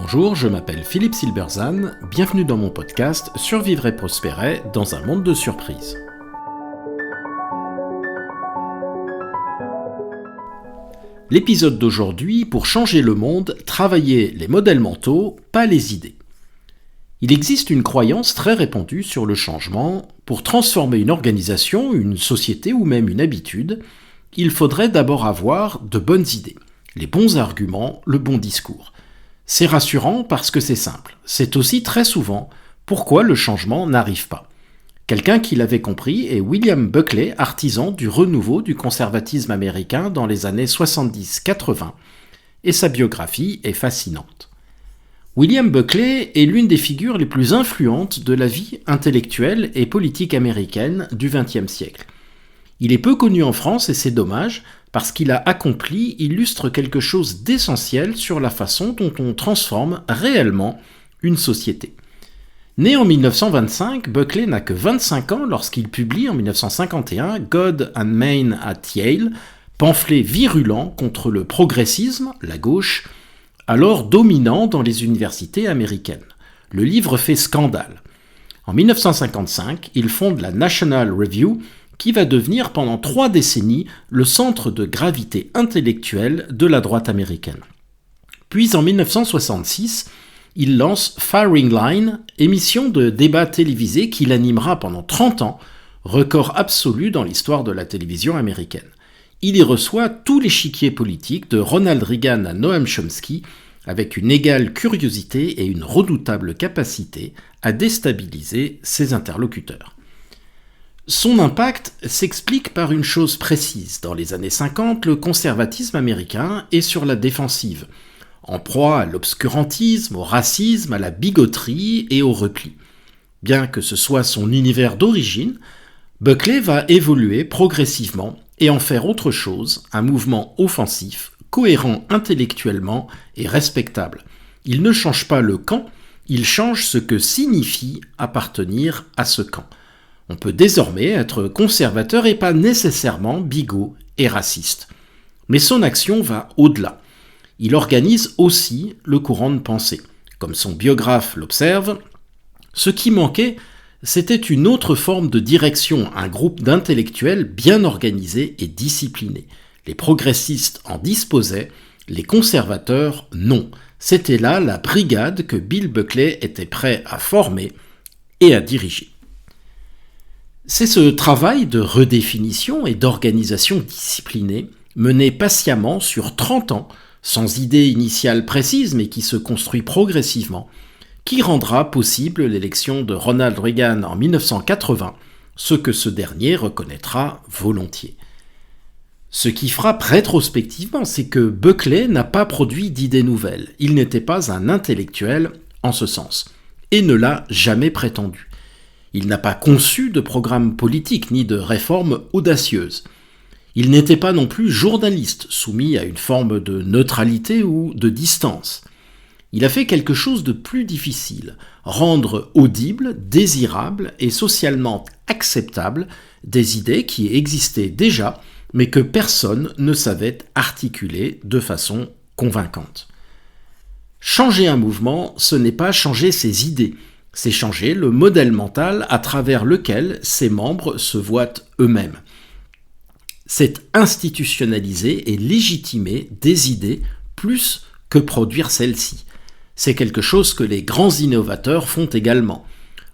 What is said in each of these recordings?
Bonjour, je m'appelle Philippe Silberzan, bienvenue dans mon podcast Survivre et prospérer dans un monde de surprises. L'épisode d'aujourd'hui, pour changer le monde, travailler les modèles mentaux, pas les idées. Il existe une croyance très répandue sur le changement. Pour transformer une organisation, une société ou même une habitude, il faudrait d'abord avoir de bonnes idées, les bons arguments, le bon discours. C'est rassurant parce que c'est simple. C'est aussi très souvent pourquoi le changement n'arrive pas. Quelqu'un qui l'avait compris est William Buckley, artisan du renouveau du conservatisme américain dans les années 70-80, et sa biographie est fascinante. William Buckley est l'une des figures les plus influentes de la vie intellectuelle et politique américaine du XXe siècle. Il est peu connu en France et c'est dommage, parce qu'il a accompli illustre quelque chose d'essentiel sur la façon dont on transforme réellement une société. Né en 1925, Buckley n'a que 25 ans lorsqu'il publie en 1951 God and Man at Yale, pamphlet virulent contre le progressisme, la gauche, alors dominant dans les universités américaines. Le livre fait scandale. En 1955, il fonde la National Review, qui va devenir pendant 3 décennies le centre de gravité intellectuelle de la droite américaine. Puis en 1966, il lance Firing Line, émission de débat télévisé qu'il animera pendant 30 ans, record absolu dans l'histoire de la télévision américaine. Il y reçoit tout l'échiquier politique de Ronald Reagan à Noam Chomsky, avec une égale curiosité et une redoutable capacité à déstabiliser ses interlocuteurs. Son impact s'explique par une chose précise. Dans les années 50, le conservatisme américain est sur la défensive, en proie à l'obscurantisme, au racisme, à la bigoterie et au repli. Bien que ce soit son univers d'origine, Buckley va évoluer progressivement et en faire autre chose, un mouvement offensif, cohérent intellectuellement et respectable. Il ne change pas le camp, il change ce que signifie appartenir à ce camp. On peut désormais être conservateur et pas nécessairement bigot et raciste. Mais son action va au-delà. Il organise aussi le courant de pensée. Comme son biographe l'observe, ce qui manquait, c'était une autre forme de direction, un groupe d'intellectuels bien organisés et disciplinés. Les progressistes en disposaient, les conservateurs non. C'était là la brigade que Bill Buckley était prêt à former et à diriger. C'est ce travail de redéfinition et d'organisation disciplinée, mené patiemment sur 30 ans, sans idée initiale précise mais qui se construit progressivement, qui rendra possible l'élection de Ronald Reagan en 1980, ce que ce dernier reconnaîtra volontiers. Ce qui frappe rétrospectivement, c'est que Buckley n'a pas produit d'idées nouvelles. Il n'était pas un intellectuel en ce sens, et ne l'a jamais prétendu. Il n'a pas conçu de programme politique ni de réforme audacieuse. Il n'était pas non plus journaliste, soumis à une forme de neutralité ou de distance. Il a fait quelque chose de plus difficile, rendre audibles, désirables et socialement acceptables des idées qui existaient déjà, mais que personne ne savait articuler de façon convaincante. Changer un mouvement, ce n'est pas changer ses idées, c'est changer le modèle mental à travers lequel ses membres se voient eux-mêmes. C'est institutionnaliser et légitimer des idées plus que produire celles-ci. C'est quelque chose que les grands innovateurs font également.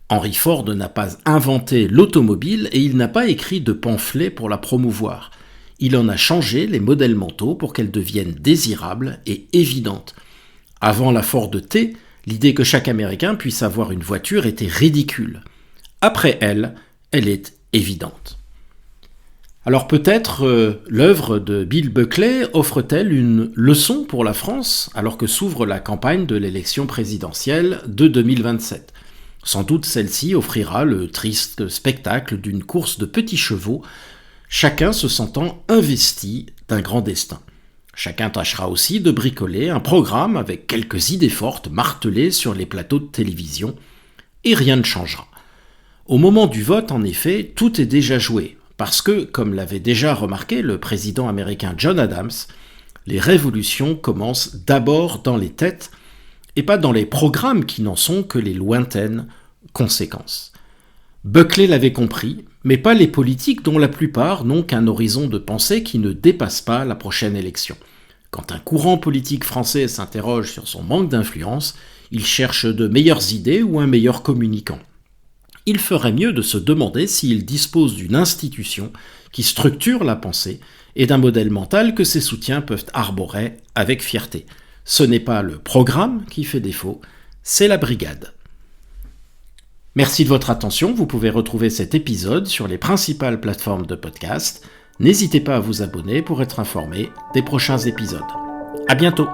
Henry Ford n'a pas inventé l'automobile et il n'a pas écrit de pamphlets pour la promouvoir. Il en a changé les modèles mentaux pour qu'elles deviennent désirables et évidentes. Avant la Ford T, l'idée que chaque Américain puisse avoir une voiture était ridicule. Après elle, elle est évidente. Alors peut-être l'œuvre de Bill Buckley offre-t-elle une leçon pour la France alors que s'ouvre la campagne de l'élection présidentielle de 2027. Sans doute celle-ci offrira le triste spectacle d'une course de petits chevaux, chacun se sentant investi d'un grand destin. Chacun tâchera aussi de bricoler un programme avec quelques idées fortes martelées sur les plateaux de télévision, et rien ne changera. Au moment du vote, en effet, tout est déjà joué, parce que, comme l'avait déjà remarqué le président américain John Adams, les révolutions commencent d'abord dans les têtes et pas dans les programmes qui n'en sont que les lointaines conséquences. Buckley l'avait compris, mais pas les politiques dont la plupart n'ont qu'un horizon de pensée qui ne dépasse pas la prochaine élection. Quand un courant politique français s'interroge sur son manque d'influence, il cherche de meilleures idées ou un meilleur communicant. Il ferait mieux de se demander s'il dispose d'une institution qui structure la pensée et d'un modèle mental que ses soutiens peuvent arborer avec fierté. Ce n'est pas le programme qui fait défaut, c'est la brigade. Merci de votre attention, vous pouvez retrouver cet épisode sur les principales plateformes de podcast. N'hésitez pas à vous abonner pour être informé des prochains épisodes. À bientôt!